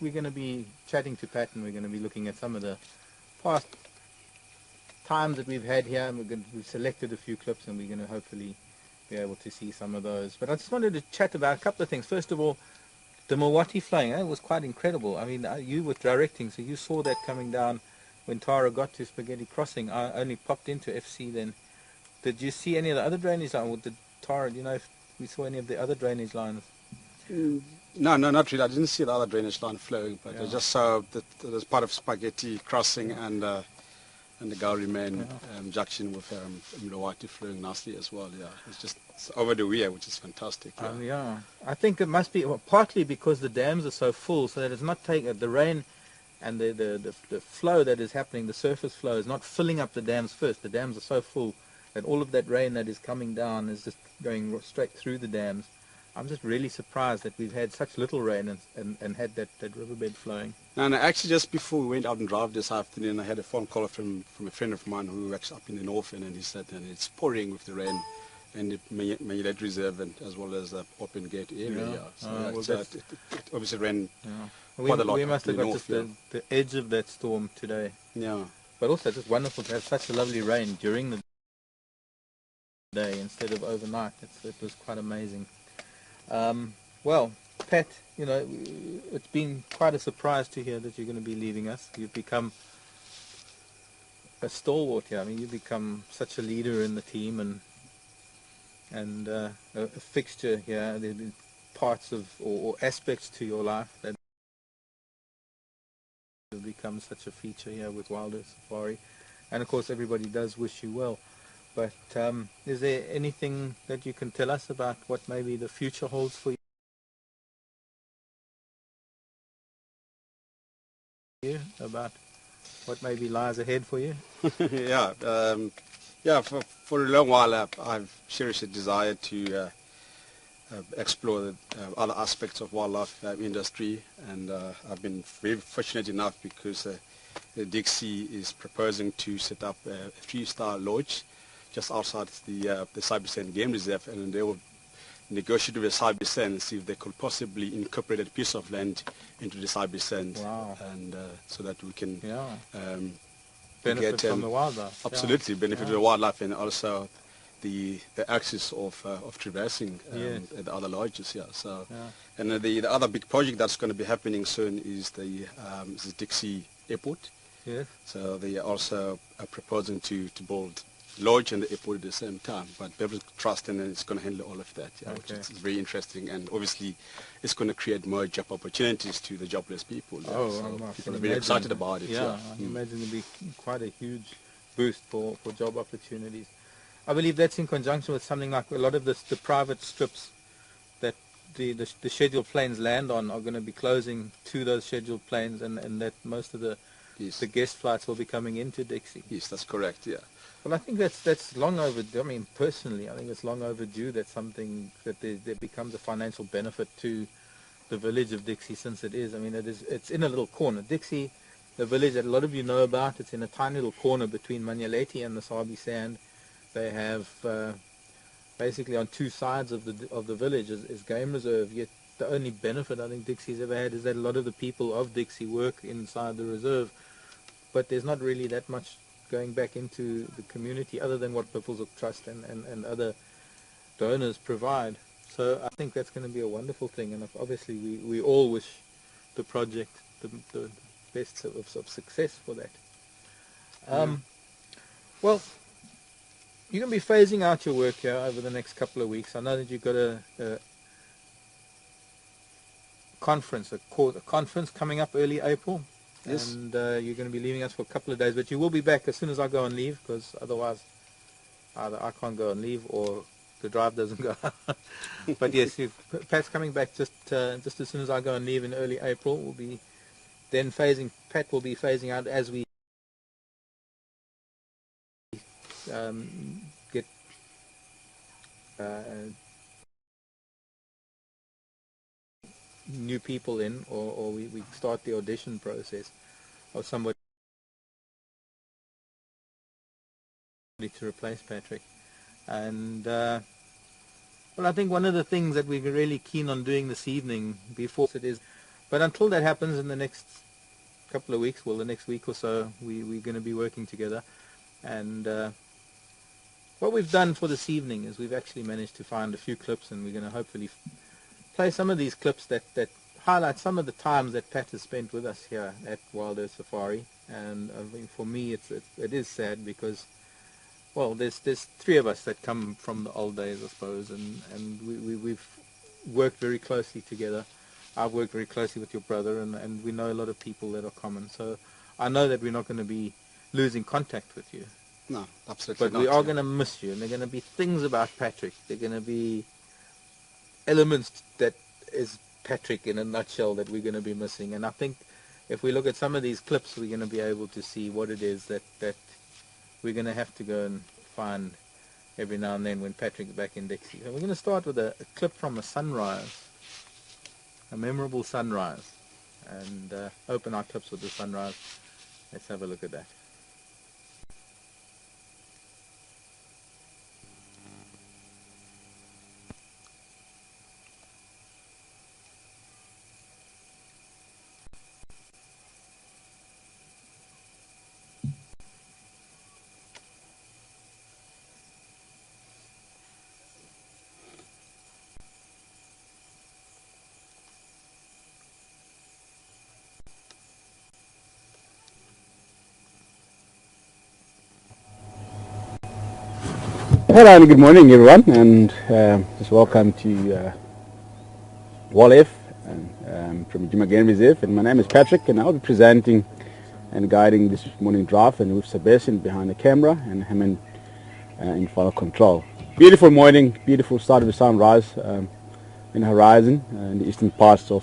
we're going to be chatting to Pat, and we're going to be looking at some of the past times that we've had here, and we've selected a few clips, and we're going to hopefully be able to see some of those. But I just wanted to chat about a couple of things. First of all, the Milwaukee flying, it was quite incredible. I mean, you were directing, so you saw that coming down when Tara got to Spaghetti Crossing. I only popped into FC then. Did you see any of the other drainage lines? Or did Tara, do you know if we saw any of the other drainage lines? No, not really. I didn't see the other drainage line flowing, but Yeah. I just saw that as part of Spaghetti Crossing and the Gowrie Main junction with Milwaukee flowing nicely as well. Yeah, it's over the weir, which is fantastic. Yeah. I think it must be partly because the dams are so full, so that it's not taking the rain and the flow that is happening. The surface flow is not filling up the dams first. The dams are so full that all of that rain that is coming down is just going straight through the dams. I'm just really surprised that we've had such little rain and had that riverbed flowing. And actually, just before we went out and drove this afternoon, I had a phone call from a friend of mine who works up in the north, and he said that it's pouring with the rain in the Mayolet Reserve and as well as the Open Gate area. Yeah. So it obviously rained We quite a lot. We must have got north, just the edge of that storm today. Yeah. But also just wonderful to have such a lovely rain during the day instead of overnight. It was quite amazing. Well, Pat, you know, it's been quite a surprise to hear that you're going to be leaving us. You've become a stalwart here. I mean, you've become such a leader in the team and a fixture here. There have been parts of or aspects to your life that have become such a feature here with Wilder Safari. And of course, everybody does wish you well. But is there anything that you can tell us about what maybe the future holds for you, about what maybe lies ahead for you? For a long while I've cherished a desire to explore the other aspects of wildlife industry, and I've been very fortunate enough because Dixie is proposing to set up a 3-star lodge just outside the Cybersand Game Reserve, and they will negotiate with the Cybersand and see if they could possibly incorporate a piece of land into the Cybersand. Wow. And so that we can benefit from the wildlife. Absolutely, benefit the wildlife and also the access of traversing the other lodges. And the other big project that's going to be happening soon is the Dixie Airport. Yes. So they are also proposing to build lodge and the airport at the same time, but Beverly Trust, and then it's going to handle all of that, which is very interesting, and obviously it's going to create more job opportunities to the jobless people. People are very excited about it. I imagine it'll be quite a huge boost for job opportunities. I believe that's in conjunction with something like a lot of the private strips that the scheduled planes land on are going to be closing to those scheduled planes, and that most of the guest flights will be coming into Dixie. Yes, that's correct, Well, I think that's long overdue. I mean, personally, I think it's long overdue. That's something that there becomes a financial benefit to the village of Dixie, since it is. I mean, it's in a little corner. Dixie, the village that a lot of you know about, it's in a tiny little corner between Manyaleti and the Sabi Sand. They have basically on two sides of the village is game reserve. Yet the only benefit I think Dixie's ever had is that a lot of the people of Dixie work inside the reserve, but there's not really that much going back into the community other than what Buffelshoek Trust and other donors provide. So I think that's going to be a wonderful thing, and obviously we all wish the project the best of success for that. Well, you're going to be phasing out your work here over the next couple of weeks. I know that you've got a conference coming up early April. Yes. And you're going to be leaving us for a couple of days, but you will be back as soon as I go on leave, because otherwise either I can't go on leave or the drive doesn't go. But yes, Pat's coming back just as soon as I go on leave in early April. We'll be then Pat will be phasing out as we get new people in, or we start the audition process of somebody to replace Patrick. And well, I think one of the things that we're really keen on doing this evening before it is But until that happens in the next couple of weeks, well, the next week or so, we're going to be working together. And what we've done for this evening is we've actually managed to find a few clips, and we're going to hopefully play some of these clips that highlight some of the times that Pat has spent with us here at Wild Earth Safari. And I mean, for me, it is sad because, well, there's three of us that come from the old days, I suppose, and we've worked very closely together. I've worked very closely with your brother, and we know a lot of people that are common. So I know that we're not going to be losing contact with you. No, absolutely But not. we are Yeah. going to miss you, and there are going to be things about Patrick. There are going to be elements that is Patrick in a nutshell that we're going to be missing. And I think if we look at some of these clips, we're going to be able to see what it is that we're going to have to go and find every now and then when Patrick's back in Dixie. So we're going to start with a clip from a sunrise, a memorable sunrise, and open our clips with the sunrise. Let's have a look at that. Hello and good morning everyone, and just welcome to Wallef from Jima Game Reserve. And my name is Patrick, and I'll be presenting and guiding this morning drive, and with Sebastian behind the camera and Hammond in final control. Beautiful morning, beautiful start of the sunrise in the horizon in the eastern parts of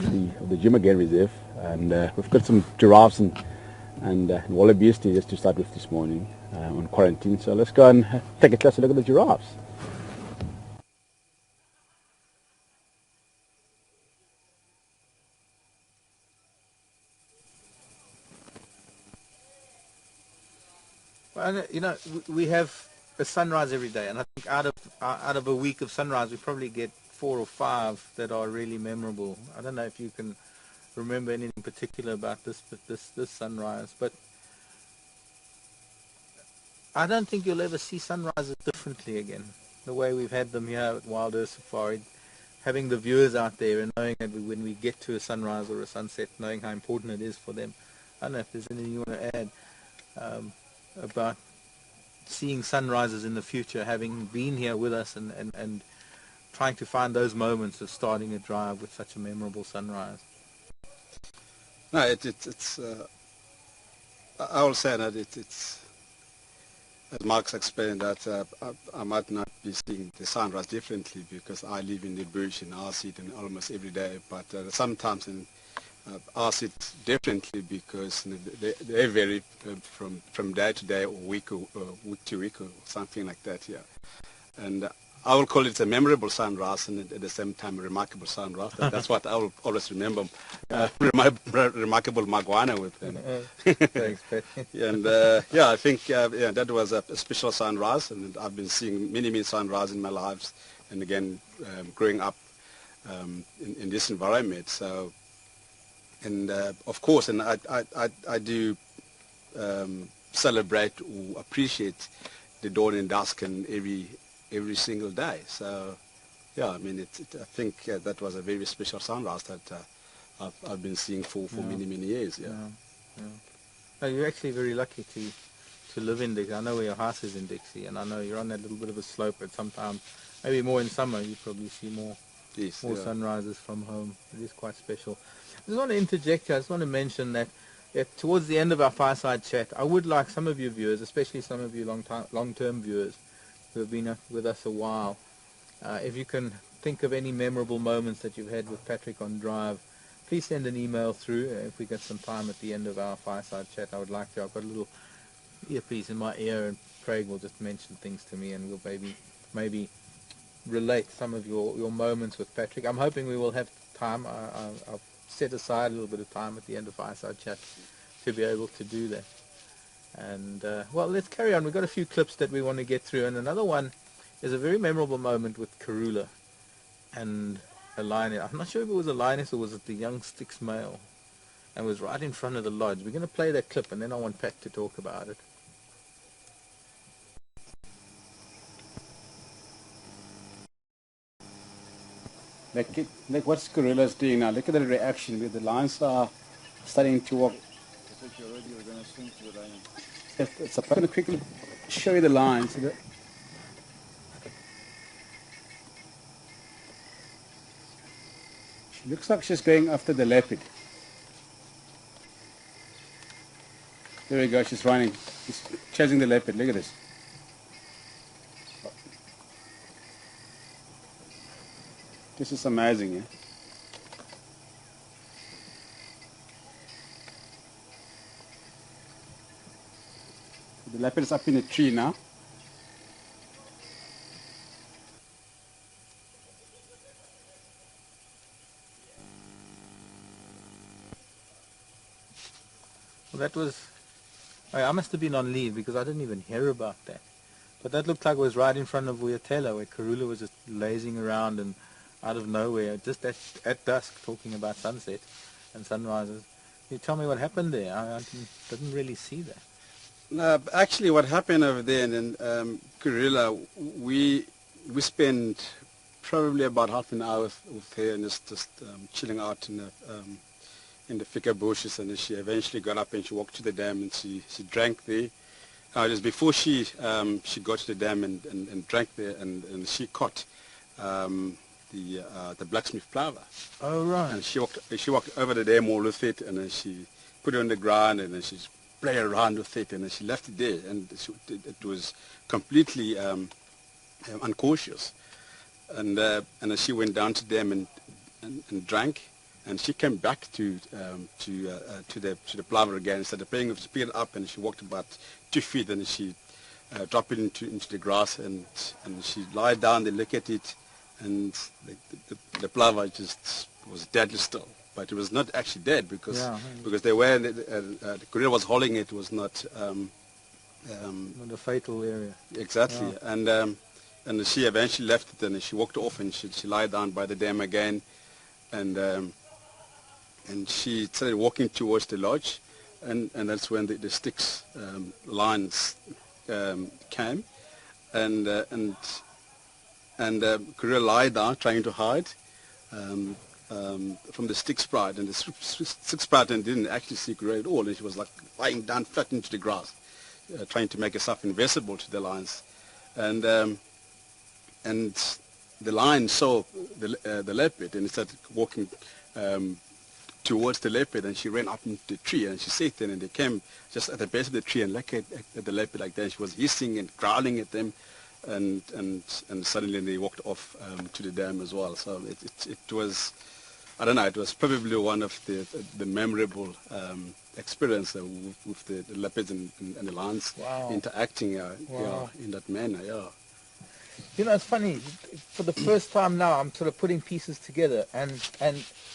the Jima Game Reserve, and we've got some giraffes and wallabies just to start with this morning on quarantine. So let's go and take a closer look at the giraffes. Well, you know, we have a sunrise every day, and I think out of a week of sunrise, we probably get 4 or 5 that are really memorable. I don't know if you can remember anything particular about this sunrise, but I don't think you'll ever see sunrises differently again. The way we've had them here at Wild Earth Safari, having the viewers out there and knowing that when we get to a sunrise or a sunset, knowing how important it is for them. I don't know if there's anything you want to add about seeing sunrises in the future, having been here with us and trying to find those moments of starting a drive with such a memorable sunrise. No, it's. I will say that it's. As Mark's explained, that I might not be seeing the sunrise differently because I live in the bush and I see it almost every day. But sometimes I see it differently because they vary from day to day or week to week or something like that. Yeah, and I will call it a memorable sunrise and at the same time a remarkable sunrise. That's what I will always remember. Remarkable Magwana with them. Thanks, Pat. And yeah, I think yeah, that was a special sunrise, and I've been seeing many sunrises in my lives, and again growing up in this environment. So, and of course, and I do celebrate or appreciate the dawn and dusk and every single day. So, yeah, I mean, I think that was a very special sunrise that I've been seeing for many years. Yeah. Yeah. No, you're actually very lucky to live in Dixie. I know where your house is in Dixie, and I know you're on that little bit of a slope, but sometimes, maybe more in summer, you probably see more sunrises from home. It is quite special. I just want to interject here. I just want to mention that towards the end of our fireside chat, I would like some of you viewers, especially some of you long-term viewers who have been with us a while, if you can think of any memorable moments that you've had with Patrick on drive, please send an email through. If we get some time at the end of our fireside chat, I would like to. I've got a little earpiece in my ear, and Craig will just mention things to me, and we'll maybe relate some of your moments with Patrick. I'm hoping we will have time. I've set aside a little bit of time at the end of fireside chat to be able to do that. And well, let's carry on. We've got a few clips that we want to get through, and another one is a very memorable moment with Karula. And a lioness. I'm not sure if it was a lioness or was it the young Styx male, and was right in front of the lodge. We're going to play that clip, and then I want Pat to talk about it. Like what's gorillas doing now? Look at the reaction where the lions are starting to walk. I thought you already were going to swing to the lion. So I'm going to quickly show you the lions. She looks like she's going after the leopard. There we go, she's running. She's chasing the leopard. Look at this. This is amazing, yeah? The leopard is up in a tree now. Well, that was... I must have been on leave because I didn't even hear about that. But that looked like it was right in front of Vuyatela, where Karula was just lazing around and out of nowhere, just at dusk, talking about sunset and sunrises. Can you tell me what happened there? I didn't really see that. No, actually, what happened over there in Karula, we spent probably about half an hour with her and just chilling out in the thicker bushes, and then she eventually got up and she walked to the dam and she drank there. Just before she got to the dam and drank there, and she caught the blacksmith plover. Oh, right. And she walked over the dam wall with it, and then she put it on the ground, and then she played around with it, and then she left it there, and it was completely uncautious. And then she went down to the dam and drank. And she came back to the plover again, started playing with, she picked it up, and she walked about 2 feet, and she dropped it into the grass, and she lied down, they look at it, and the plover just was deadly still. But it was not actually dead because they were, the gorilla was holding it, was not... not a fatal area. Exactly. Yeah. And she eventually left it, and she walked off, and she lied down by the dam again, and she started walking towards the lodge, and that's when the Styx lions came, and Karula lied down trying to hide from the Styx sprite, and the Styx sprite didn't actually see Karula at all, and she was like lying down flat into the grass, trying to make herself invisible to the lions, and the lion saw the leopard, and he started walking towards the leopard, and she ran up into the tree, and she sat there, and they came just at the base of the tree and looked at the leopard like that, and she was hissing and growling at them, and suddenly they walked off to the dam as well. So it was, I don't know, it was probably one of the memorable experience with the leopards and the lions interacting in that manner. You know, it's funny, for the first time now I'm sort of putting pieces together, and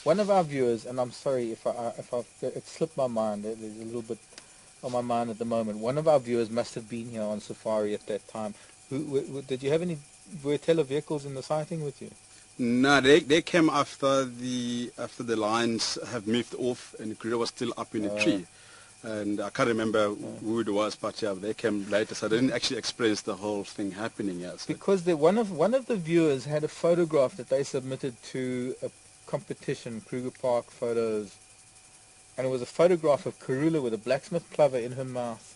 one of our viewers, and I'm sorry if it slipped my mind, there's a little bit on my mind at the moment, one of our viewers must have been here on safari at that time. Did you have any Vuyatela vehicles in the sighting with you? No, they came after the lions have moved off, and Karula was still up in the tree. And I can't remember who it was, but yeah, they came later, so I didn't actually experience the whole thing happening yet. So. Because one of the viewers had a photograph that they submitted to a competition, Kruger Park Photos, and it was a photograph of Karula with a blacksmith plover in her mouth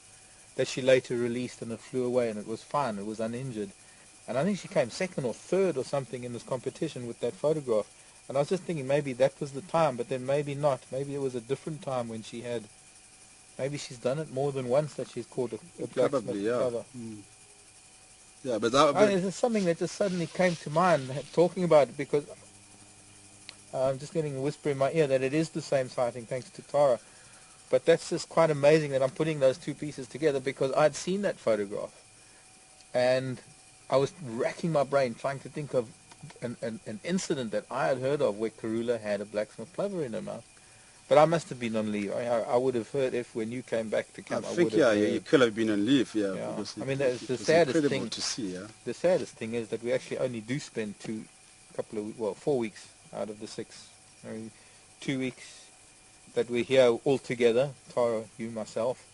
that she later released, and it flew away, and it was fine, it was uninjured. And I think she came second or third or something in this competition with that photograph. And I was just thinking maybe that was the time, but then maybe not. Maybe it was a different time when she had... Maybe she's done it more than once that she's caught a blacksmith plover. Yeah, but it's something that just suddenly came to mind talking about it, because I'm just getting a whisper in my ear that it is the same sighting thanks to Tara. But that's just quite amazing that I'm putting those two pieces together, because I'd seen that photograph and I was racking my brain trying to think of an incident that I had heard of where Karula had a blacksmith plover in her mouth. But I must have been on leave. I would have heard if when you came back to camp. I think you could have been on leave. Yeah. I mean, the saddest thing to see. Yeah. The saddest thing is that we actually only do spend 4 weeks out of the 6. 2 weeks that we're here all together, Tara, you, myself,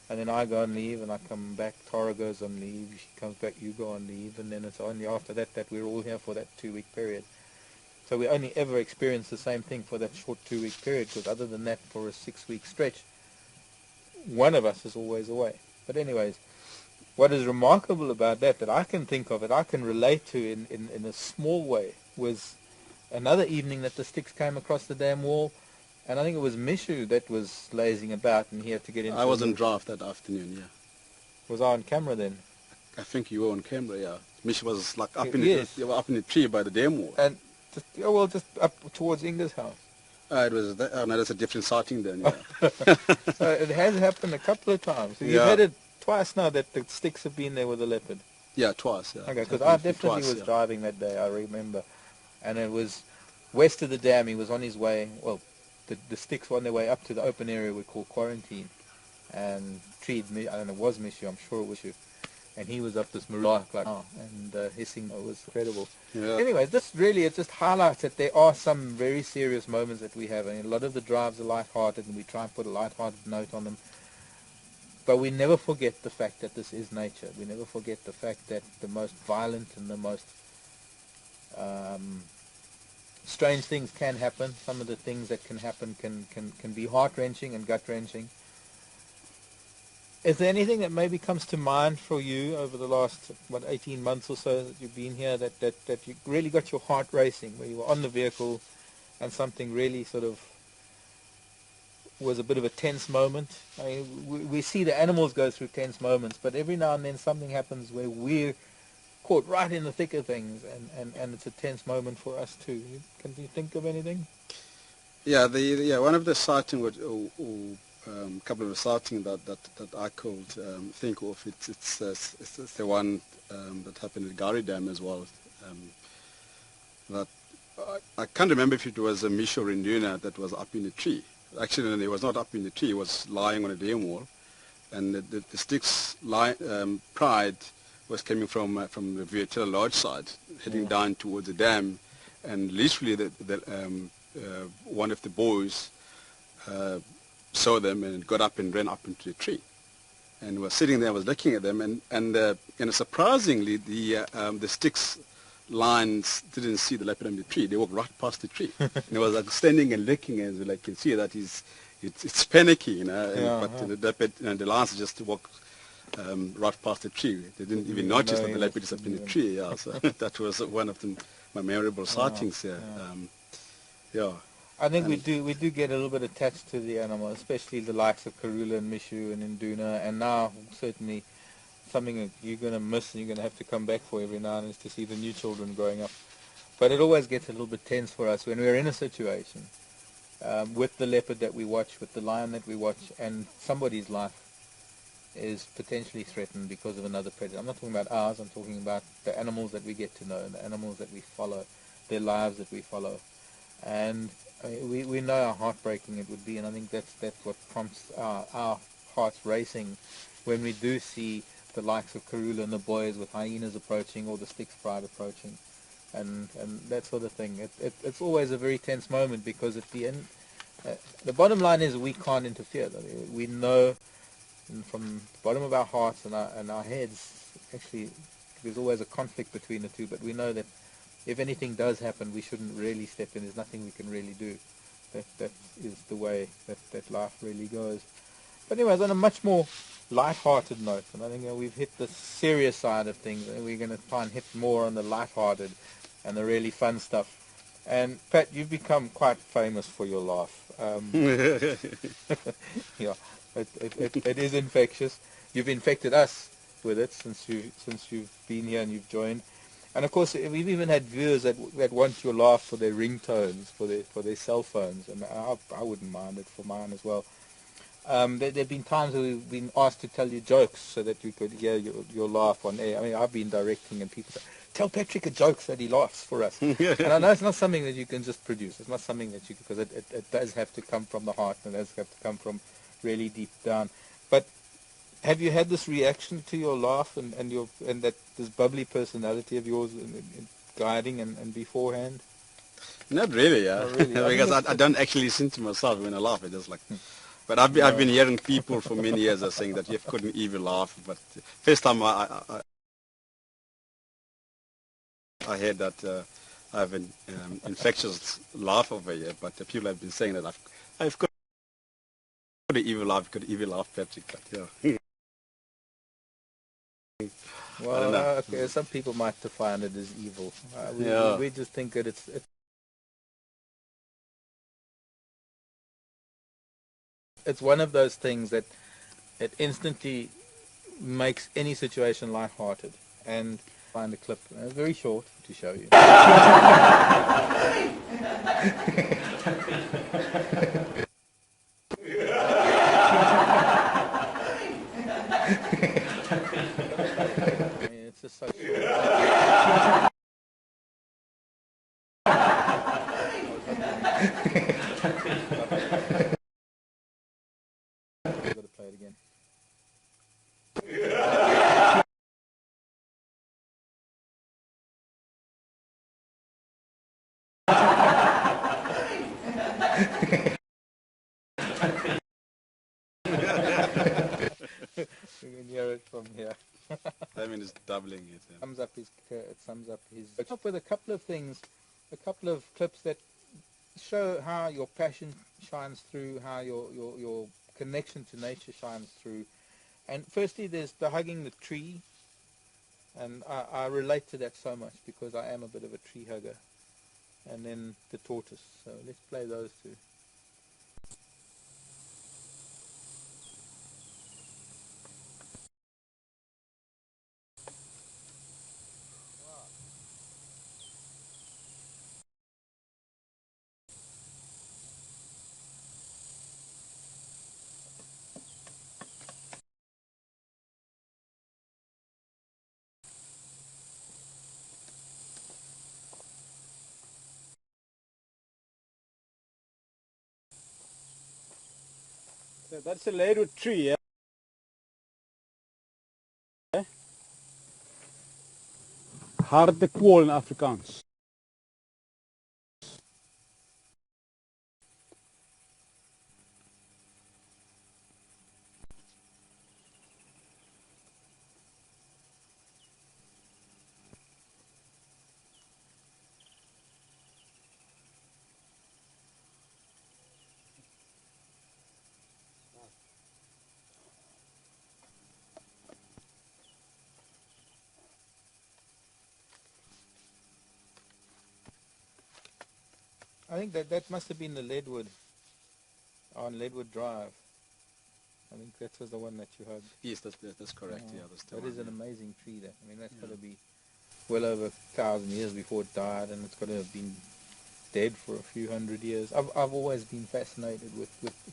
and then I go on leave and I come back, Tara goes on leave, she comes back, you go on leave, and then it's only after that that we're all here for that 2-week period. So we only ever experience the same thing for that short 2-week period, because other than that, for a 6-week stretch, one of us is always away. But anyways, what is remarkable about that I can think of, I can relate to in a small way, was another evening that the sticks came across the dam wall, and I think it was Mishu that was lazing about, and he had to get into I was on draft that afternoon, yeah. Was I on camera then? I think you were on camera, yeah. Mish was like up Yes. up in the tree by the dam wall. And just up towards Inga's house. It was no, that's a different sighting then, yeah. So it has happened a couple of times. So you've Yeah. had it twice now that the sticks have been there with the leopard. Yeah, twice, yeah. Okay, because It I happened definitely twice, was yeah. driving that day, I remember. And it was west of the dam. He was on his way, well, the sticks were on their way up to the open area we call quarantine. And treed me, I don't know, it was Mishu, I'm sure it was you. And he was up this marine and hissing. It was incredible. Yeah. Anyways, it just highlights that there are some very serious moments that we have. I mean, a lot of the drives are light-hearted, and we try and put a light-hearted note on them. But we never forget the fact that this is nature. We never forget the fact that the most violent and the most strange things can happen. Some of the things that can happen can be heart-wrenching and gut-wrenching. Is there anything that maybe comes to mind for you over the last, 18 months or so that you've been here that you really got your heart racing, where you were on the vehicle and something really sort of was a bit of a tense moment? I mean, we see the animals go through tense moments, but every now and then something happens where we're caught right in the thick of things, and it's a tense moment for us too. Can you think of anything? Yeah, one of the sighting couple of the sighting that I could think of, it's the one that happened at Gari Dam as well. That I can't remember if it was a Mish or Induna that was up in the tree. Actually, no, he was not up in the tree. He was lying on a dam wall, and the sticks pride was coming from the Vietela Lodge side, heading down towards the dam, and literally one of the boys saw them and got up and ran up into the tree, and was sitting there, was looking at them, and surprisingly the sticks lines didn't see the leopard on the tree. They walked right past the tree. And it was like standing and looking, and like you can see that it's panicky, you know. But the leopard and the lions just walked right past the tree. They didn't even notice that the leopard is up in the tree. Yeah, so that was one of my memorable sightings there. Yeah. I think we do get a little bit attached to the animal, especially the likes of Karula and Mishu and Induna, and now certainly something that you're going to miss and you're going to have to come back for every now and then is to see the new children growing up. But it always gets a little bit tense for us when we're in a situation with the leopard that we watch, with the lion that we watch, and somebody's life is potentially threatened because of another predator. I'm not talking about ours, I'm talking about the animals that we get to know, the animals that we follow, their lives that we follow. And we know how heartbreaking it would be, and I think that's what prompts our hearts racing when we do see the likes of Karula and the boys with hyenas approaching, or the Styx pride approaching, and that sort of thing. It's always a very tense moment, because at the end, the bottom line is we can't interfere. We know from the bottom of our hearts and our heads, actually, there's always a conflict between the two, but we know that if anything does happen, we shouldn't really step in. There's nothing we can really do. That is the way that life really goes. But anyways, on a much more light-hearted note, and I think we've hit the serious side of things, and we're going to try and hit more on the light-hearted and the really fun stuff. And Pat, you've become quite famous for your laugh. Yeah, it is infectious. You've infected us with it since you've been here and you've joined. And of course, we've even had viewers that want your laugh for their ringtones, for their cell phones, and I wouldn't mind it for mine as well. There have been times where we've been asked to tell you jokes so that you could hear your laugh on air. I mean, I've been directing, and people say, "Tell Patrick a joke so that he laughs for us." And I know it's not something that you can just produce. It's not something that because it does have to come from the heart, and it does have to come from really deep down. But have you had this reaction to your laugh and that this bubbly personality of yours in guiding and beforehand? Not really, yeah. Not really. Because I don't actually listen to myself when I laugh. It's just like, but I've been hearing people for many years are saying that you couldn't even laugh. But first time I heard that I have an infectious laugh over here. But the people have been saying that I've got an evil laugh, Patrick. But yeah. Well, okay, some people might define it as evil. We just think that it's one of those things that it instantly makes any situation lighthearted. And find a clip, very short, to show you. I mean, it's just so short. I've got to play it again. You can hear it from here. I mean, it's doubling it. Yeah. It sums up his. Up with a couple of things, a couple of clips that show how your passion shines through, how your connection to nature shines through. And firstly, there's the hugging the tree, and I relate to that so much because I am a bit of a tree hugger. And then the tortoise. So let's play those two. So that's a leadwood tree, yeah? Harde kwol in Afrikaans. I think that must have been the Leadwood on Leadwood Drive. I think that was the one that you hugged. Yes, that's correct. Yeah, that's the That one, is an yeah. amazing tree. That I mean, that's got to be well over 1,000 years before it died, and it's got to have been dead for a few hundred years. I've always been fascinated with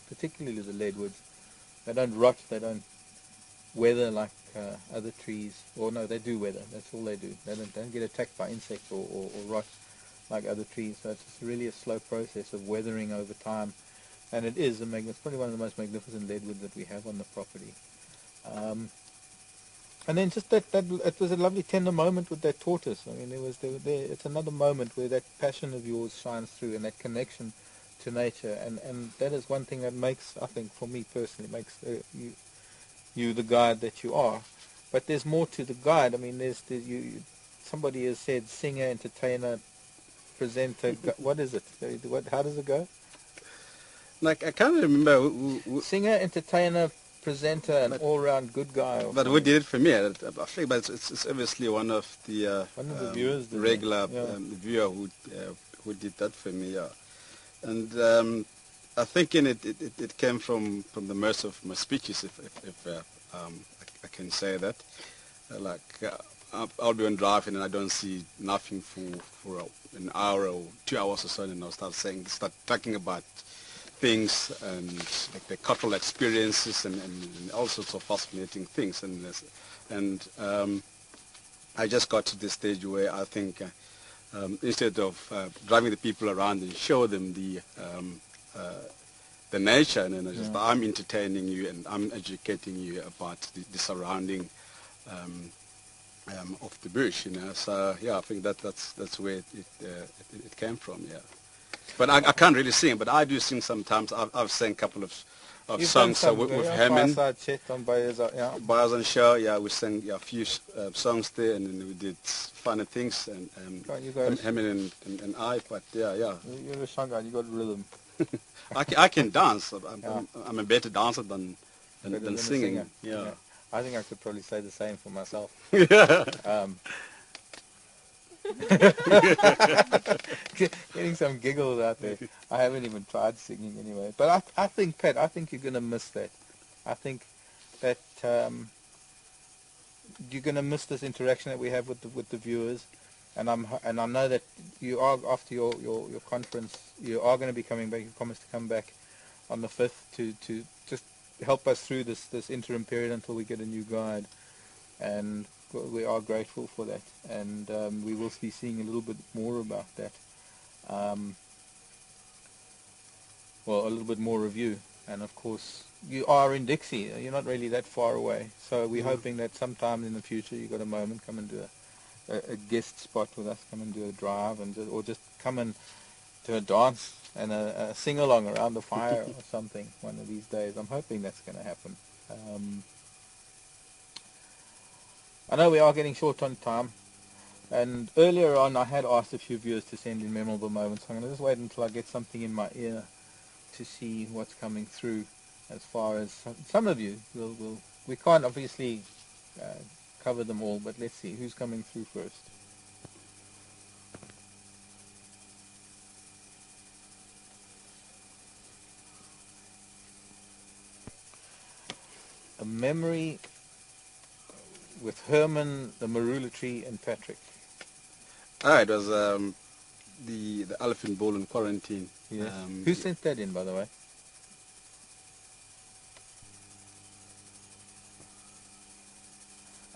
particularly the leadwoods. They don't rot. They don't weather like other trees. Or no, they do weather. That's all they do. They don't get attacked by insects or rot like other trees. So it's really a slow process of weathering over time. And it is it's probably one of the most magnificent leadwoods that we have on the property. And then just that it was a lovely tender moment with that tortoise. I mean, it's another moment where that passion of yours shines through and that connection to nature. And that is one thing that makes, I think, for me personally, makes you the guide that you are. But there's more to the guide. I mean, somebody has said singer, entertainer, presenter. What is it? How does it go? Like, I can't remember who Singer, entertainer, presenter, and all-round good guy. but who did it for me. I think, but it's obviously one of the viewers, regular yeah. viewer who did that for me. Yeah. And I think it came from the most of my speeches, if I can say that. I'll be on driving and I don't see nothing for an hour or 2 hours or so, and I'll start talking about things and like the cultural experiences and all sorts of fascinating things. And I just got to this stage where I think instead of driving the people around and show them the nature, and then I'm entertaining you and I'm educating you about the surrounding of the bush, you know. So yeah, I think that's where it came from. Yeah, but I can't really sing, but I do sing sometimes. I've sang a couple of You've done songs some with Herman. fireside chat on Bayers, yeah. Bars and show, yeah, we sang a few songs there, and then we did funny things, and You guys, Herman and I. But yeah, you're a song guy, you got rhythm. I can dance. Yeah. I'm a better dancer than Better than a singing. singer. Yeah. I think I could probably say the same for myself. Yeah. Getting some giggles out there. I haven't even tried singing anyway. But I think, Pat, I think you're going to miss that. I think that you're going to miss this interaction that we have with the viewers. And I know that you are, after your conference, you are going to be coming back. You promised to come back on the 5th to just help us through this interim period until we get a new guide. And we are grateful for that, and we will be seeing a little bit more about that. Well, a little bit more of you, and of course you are in Dixie. You're not really that far away, so we're hoping that sometime in the future you got a moment, come and do a guest spot with us, come and do a drive, and or just come and do a dance and a sing along around the fire or something one of these days. I'm hoping that's going to happen. I know we are getting short on time, and earlier on I had asked a few viewers to send in memorable moments. I'm going to just wait until I get something in my ear to see what's coming through. As far as some of you, we can't obviously cover them all, but let's see who's coming through first. A memory with Herman, the marula tree, and Patrick. It was the elephant ball in quarantine. Yes. Who sent that in, by the way?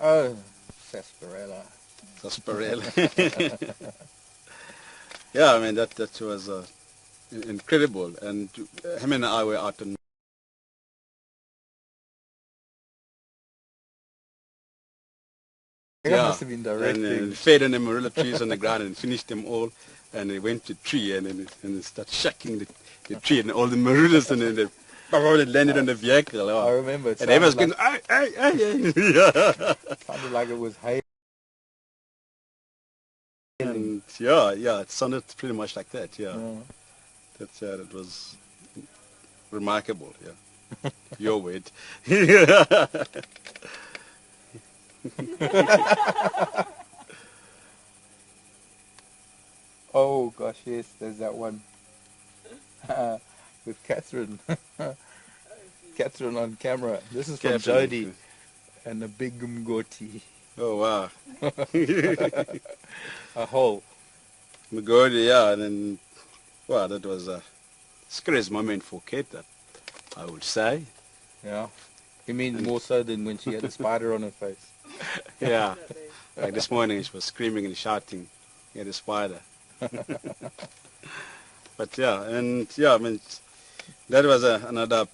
Oh, sarsaparilla. Sarsaparilla. Yeah, I mean that was incredible, and him and I were out on. That must have been directing. And fed on the marula trees on the ground and finished them all, and they went to the tree and started shaking the tree, and all the marulas and then they landed on the vehicle. I remember it. And everyone's going, ay, ay, ay. Yeah. Sounded like it was hay. And yeah, it sounded pretty much like that. Yeah, that was remarkable. Yeah, your word. Oh gosh, yes, there's that one with Catherine. Catherine on camera. This is from Jody and the big Mgoti. Oh wow. A hole. Mgoti, yeah, and then wow, that was a scariest moment for Kate, that I would say. Yeah. You mean more so than when she had a spider on her face? Yeah. Like this morning she was screaming and shouting at the spider. But yeah, and yeah, I mean, that was another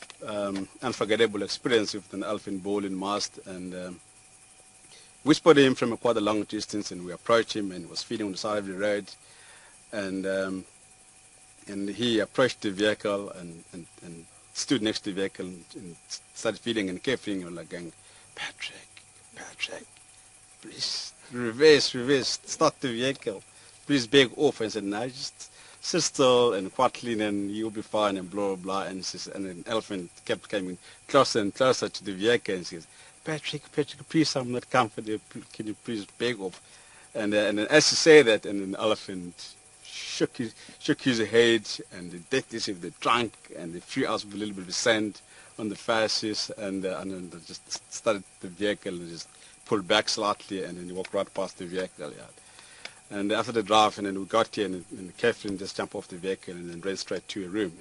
unforgettable experience with an elephant ball in mast, and we spotted him from quite a long distance, and we approached him, and he was feeding on the side of the road, and he approached the vehicle and stood next to the vehicle and started feeding and kept feeding, and like going, Patrick, please reverse, start the vehicle, please back off. And I said, no, just sit still and quite clean and you'll be fine, and blah, blah, blah. And an elephant kept coming closer and closer to the vehicle, and says, Patrick, please, I'm not comfortable, can you please back off? And as he said that, and an elephant shook his head, and the death is of the trunk, and they threw out a little bit of sand on the faces, and then they just started the vehicle and just pulled back slightly, and then he walked right past the vehicle. Yeah. And after the drive, and then we got here, and Catherine just jumped off the vehicle and then ran straight to a room.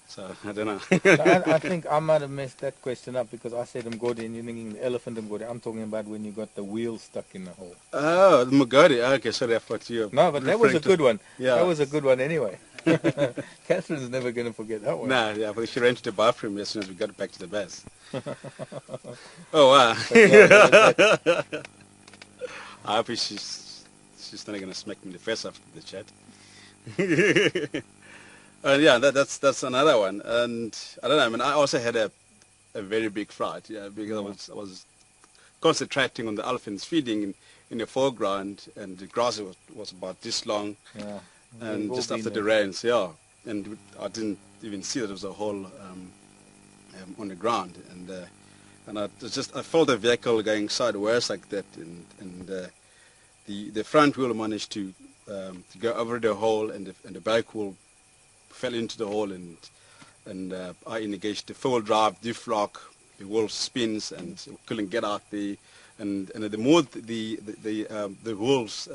So, I don't know. I think I might have messed that question up, because I said Mgodi and you're thinking the elephant Mgodi. I'm talking about when you got the wheel stuck in the hole. Oh, the Mgodi. Okay, sorry, I thought you. No, but that was a good one. Yeah. That was a good one anyway. Catherine's never going to forget that one. Nah, yeah, but she ran to the bathroom as soon as we got back to the bus. Oh, wow. I hope she's not going to smack me in the face after the chat. And yeah, that's another one. And I don't know. I mean, I also had a very big fright, yeah, because I was concentrating on the elephants feeding in the foreground, and the grass was about this long, Yeah. and We've just all after been the rains, yeah, and I didn't even see that there was a hole on the ground, and I felt the vehicle going sideways like that, and the front wheel managed to go over the hole, and the back wheel fell into the hole, and I engaged the four-wheel drive diff lock. The wheel spins and couldn't get out there, and the more the wheels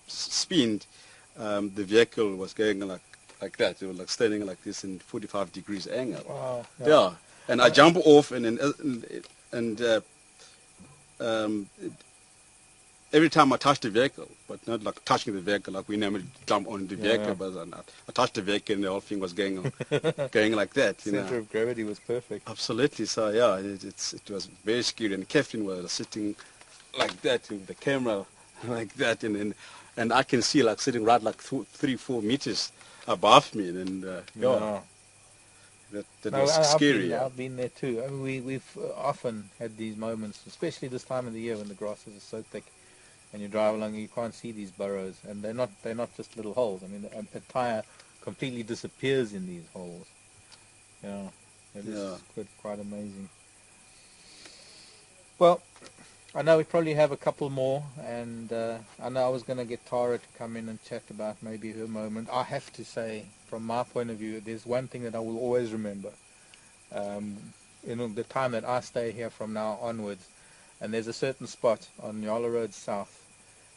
spinned, the vehicle was going like that. It was like standing like this in 45 degrees angle. Wow. Yeah, and I jump off, and um, every time I touch the vehicle, but not like touching the vehicle like we normally jump on the vehicle, but I touched the vehicle and the whole thing was going like that. You Center know. of gravity was perfect. Absolutely. So yeah, it was very scary. And Catherine was sitting like that with the camera like that, and I can see like sitting right like 3-4 meters above me, and Yeah. that No, was scary. Yeah. I've been there too. I mean, we've often had these moments, especially this time of the year when the grasses are so thick, and you drive along and you can't see these burrows, and they're not just little holes. I mean, a tire completely disappears in these holes. Yeah, it is quite amazing. Well, I know we probably have a couple more, and I know I was going to get Tara to come in and chat about maybe her moment. I have to say, from my point of view, there's one thing that I will always remember. The time that I stay here from now onwards, and there's a certain spot on Nyala Road South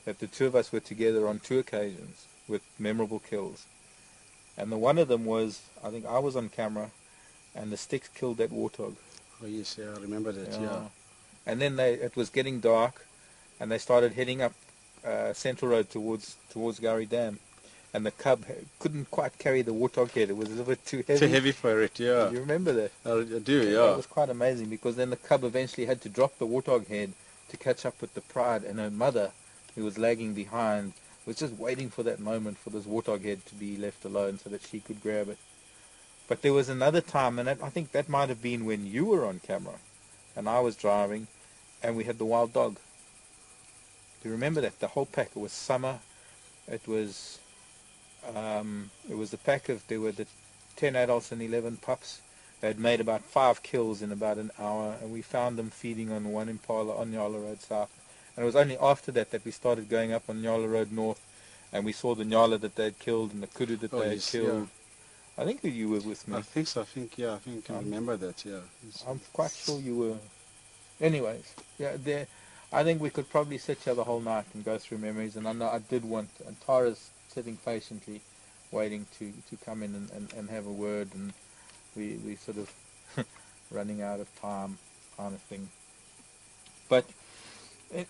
that the two of us were together on 2 occasions with memorable kills. And the one of them was, I think I was on camera, and the sticks killed that warthog. Oh yes, yeah, I remember that. Yeah. And then it was getting dark, and they started heading up Central Road towards Gowrie Dam, and the cub couldn't quite carry the warthog head. It was a little bit too heavy. Too heavy for it. Yeah. Do you remember that? I do. Yeah. That was quite amazing, because then the cub eventually had to drop the warthog head to catch up with the pride, and her mother, who was lagging behind, was just waiting for that moment for this warthog head to be left alone so that she could grab it. But there was another time, and I think that might have been when you were on camera and I was driving, and we had the wild dog. Do you remember that? The whole pack. It was summer. It was the pack of, there were the 10 adults and 11 pups. They had made about 5 kills in about an hour, and we found them feeding on one impala on Nyala Road South. And it was only after that we started going up on Nyala Road North, and we saw the Nyala that they had killed and the kudu that they had killed. Yeah. I think you were with me. I think so. I remember that. Yeah. I'm quite sure you were. Anyways, yeah, I think we could probably sit here the whole night and go through memories, and I know I did want, and Tara's sitting patiently waiting to come in and have a word, and we sort of running out of time kind of thing. But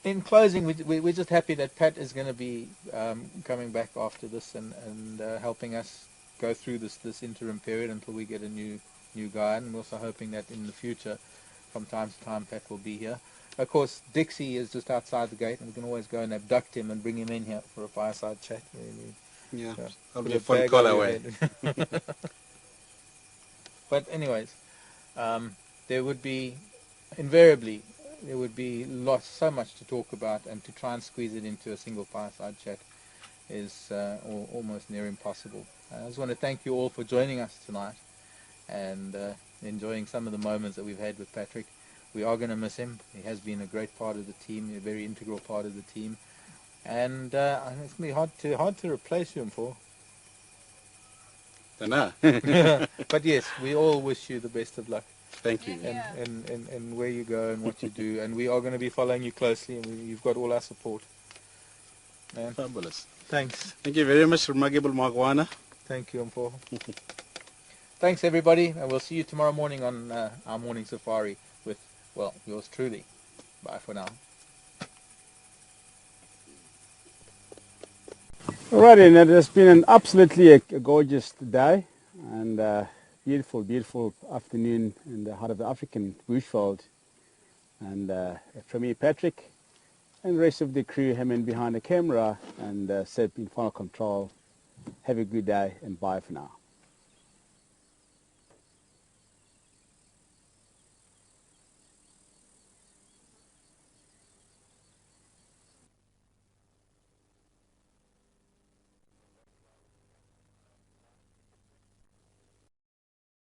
in closing, we're just happy that Pat is going to be coming back after this and helping us go through this interim period until we get a new guide, and we're also hoping that in the future, from time to time, Pat will be here. Of course, Dixie is just outside the gate, and we can always go and abduct him and bring him in here for a fireside chat. Yeah, so that'll be a fun call away. But anyways, there would be so much to talk about, and to try and squeeze it into a single fireside chat is almost near impossible. I just want to thank you all for joining us tonight and enjoying some of the moments that we've had with Patrick. We are going to miss him. He has been a great part of the team, a very integral part of the team, and it's going to be hard to replace him for. But yes, we all wish you the best of luck. Thank you. And where you go and what you do, and we are going to be following you closely, and you've got all our support. Man. Fabulous. Thanks. Thank you very much, Remarkable Magwana. Thank you, Mpo. Thanks, everybody, and we'll see you tomorrow morning on our morning safari with, well, yours truly. Bye for now. Alrighty, and it has been an absolutely a gorgeous day, and beautiful, beautiful afternoon in the heart of the African bushveld. And from me, Patrick, and the rest of the crew, Hammond behind the camera, and Seb in final control. Have a good day and bye for now.